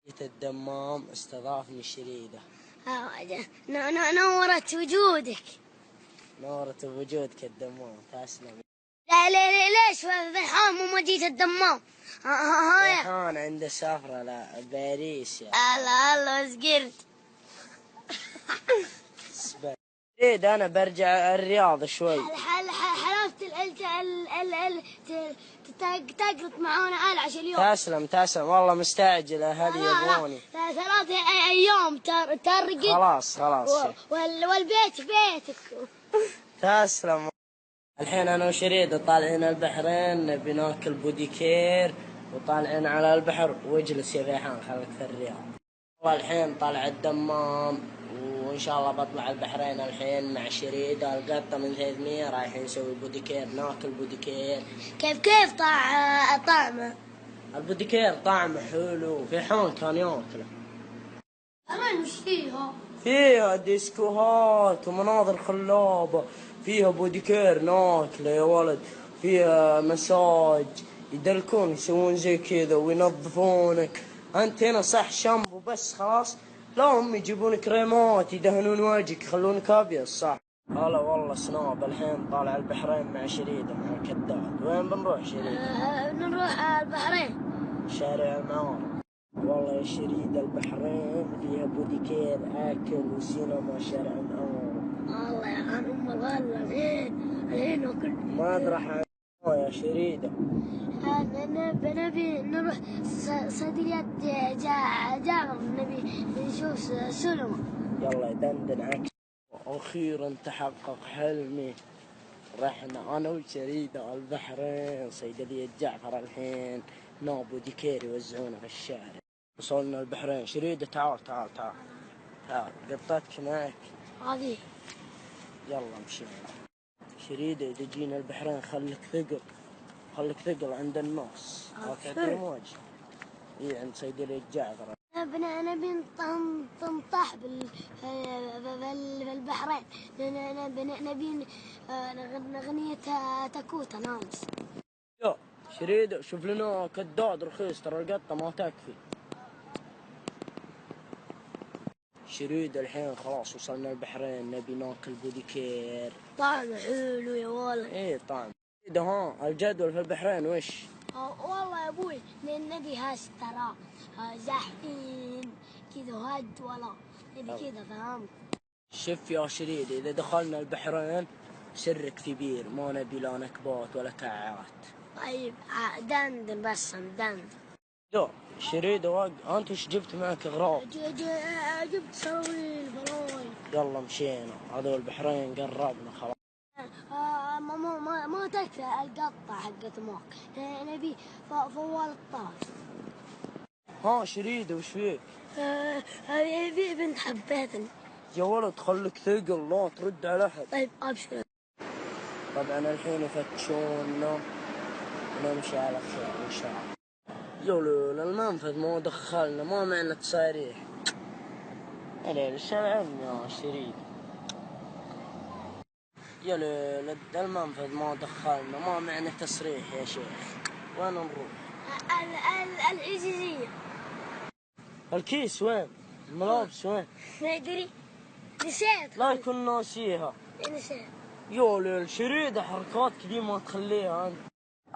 الدمام استضافني شريدة. نورت وجودك. نورت بوجودك الدمام، تسلم. لا ليش فرحان مو مجيت الدمام؟ فرحان عنده سفرة لباريس يا الله سقرت. شريد انا برجع الرياض شوي. حلفت تقلط معانا عشان اليوم. تسلم والله مستعجل، اهلي يبغوني. 3 أيام ترقد. خلاص والبيت بيتك. تسلم. الحين انا وشريدة طالعين البحرين، نبي ناكل بوديكير وطالعين على البحر. واجلس يا ريحان خليك في الرياض. والله الحين طالع الدمام وان شاء الله بطلع البحرين الحين مع شريدة. القطة من 300 رايحين نسوي بوديكير، ناكل بوديكير. كيف طعمه؟ البوديكير طعمه حلو، في حون كان ياكله. وش فيها؟ فيها ديسكوهات ومناظر خلابة، فيها بوديكير ناكله يا ولد، فيها مساج، يدلكون يسوون زي كذا وينظفونك. انت هنا صح شامبو بس خلاص، لا هم يجيبون كريمات يدهنون وجهك يخلونك ابيض صح. هلا والله سناب، الحين طالع البحرين مع شريدة مع الكداد. وين بنروح شريدة؟ نروح البحرين شارع المعارف. والله يا شريدة البحرين فيها بوديكير اكل وسينما شارع المعارف. الله يا خان ام الغله. الحين وكل ما ادري يا شريدة. نبي نروح صيدلية جابر، نبي نشوف سينما. يلا يدندن عكس. واخيرا تحقق حلمي، رحنا انا وشريدة البحرين صيدلية جعفر. الحين نابو ديكير يوزعونه في الشارع. وصلنا البحرين. شريدة تعال قطتك معك هذه. يلا مشينا. شريدة إذا جينا البحرين خليك ثقل عند الناس. تعطي موج. عند صيدلية جعفر. نبي نطح بالبحرين. نبي أغنية تكوت نامس. يا شريدة شوف لنا كداد رخيص، ترى القطة ما تكفي. شريدة الحين خلاص وصلنا البحرين، نبي ناكل بوديكير. طعم حلو يا ولد. ايه طعم. شريدة ها الجدول في البحرين وش؟ والله يا ابوي نبي ترى زحين كذا هد ولا نبي كذا فهمت. شوف يا شريدة إذا دخلنا البحرين سرك في بير، ما نبي لا نكبات ولا كعات. طيب دندن بس دندن. لا شريدة أنت وش جبت معك أغراض؟ جبت سراويل بلاي. يلا مشينا، هذول البحرين قربنا خلاص. ما تكفي القطة حقت موك، نبي فوال الطاف. ها شريدة وش فيك؟ هذه بنت حبيتني. يا ولد خليك ثقل لا ترد على أحد. طيب أبشر. طبعا الحين يفتشونا ونمشي على خير إن شاء الله. يولول المنفذ ما دخلنا، ما معنا تصاريح. يا الشارع يا شريدة. يا ليل المنفذ ما دخلنا، ما معنا تصريح يا شيخ. وين نروح؟ العزيزية. الكيس وين؟ الملابس وين؟ ما ادري نسيت. لا يكون ناسيها. نسيت. يا ليل شريدة حركات كذي ما تخليها انت.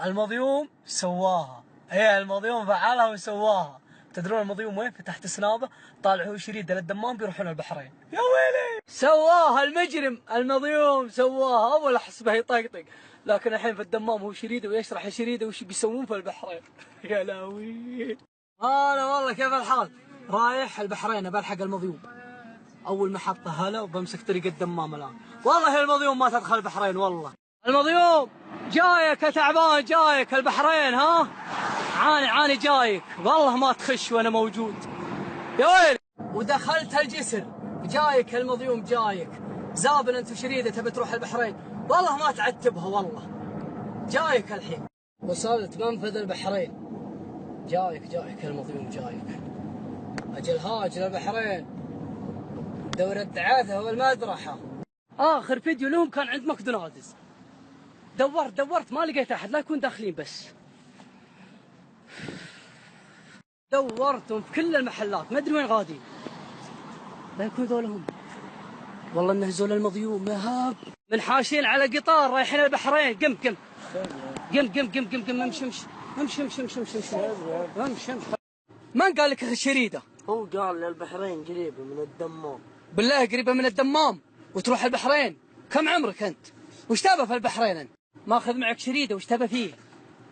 المضيوم سواها. المضيوم فعلها وسواها. تدرون المضيوم وين؟ فتحت سنابه طالع هو شريدة للدمام بيروحون البحرين. يا ويلي سواها المجرم المضيوم سواها. اول احسبه يطقطق، لكن الحين في الدمام هو شريدة ويشرح لشريدة وش بيسوون في البحرين. يا لاوي. انا والله كيف الحال؟ رايح البحرين بلحق المضيوم. اول محطة هلا وبمسك طريق الدمام الان. والله المضيوم ما تدخل البحرين والله. المضيوم جايك يا تعبان، جايك البحرين ها؟ عاني جايك والله ما تخش وانا موجود. يا ويلي. ودخلت الجسر جايك المضيوم جايك. زابن انت وشريدة تبي تروح البحرين، والله ما تعتبها والله. جايك الحين. وصلت منفذ البحرين. جايك المضيوم جايك. اجل هاج للبحرين. دورة الدعاثة والمدرحة. اخر فيديو لهم كان عند ماكدونالدز. دورت ما لقيت احد، لا يكون داخلين بس. دورتهم في كل المحلات ما ادري وين غادين. لا يكون ذولا هم. والله انه زول المضيوم يا هاب. منحاشين على قطار رايحين البحرين. قم قم قم قم قم قم قم امشي امشي امشي امشي امشي امشي امشي امشي. من قال لك الشريده؟ هو قال لي البحرين قريبه من الدمام. بالله قريبه من الدمام وتروح البحرين؟ كم عمرك انت؟ وش تبى في البحرين انت؟ ماخذ معك شريده وش تبى فيه؟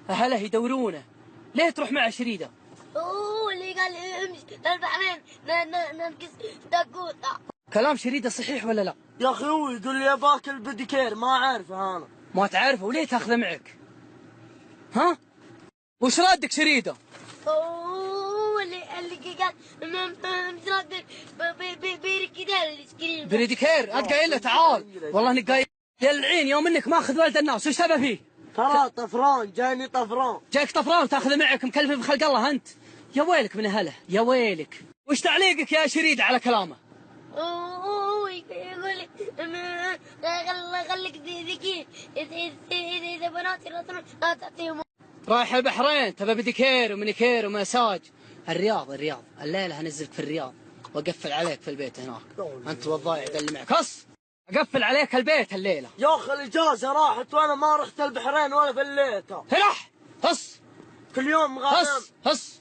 اهله يدورونه. ليه تروح مع شريده؟ هو اللي قال لي امشي البحرين ننقص دقوطه. كلام شريده صحيح ولا لا؟ يا اخي هو يقول لي اباك البديكير ما عارفه انا. ما تعرفه وليه تاخذه معك؟ ها؟ وش رادك شريده؟ هو اللي قال مش راضي بريكيدير السكرين. بريديكير انت قايل له تعال. والله انك قايل يا العين يوم انك ماخذ ولد الناس وش تبى فيه؟ ترى طفران جايني طفران. جايك طفران تاخذه معك مكلف بخلق الله انت. يا ويلك من اهله يا ويلك. وش تعليقك يا شريد على كلامه؟ هو يقول لي خليك ذكي اذا بنات لا تعطيهم. رايح البحرين تبى بديكير ومنيكير ومساج. الرياض الليله هنزلك في الرياض واقفل عليك في البيت هناك انت والضايع اللي معك. هص اقفل عليك البيت الليله. يا اخي الاجازه راحت وانا ما رحت البحرين ولا فليتها. هلح هص كل يوم غادم. هص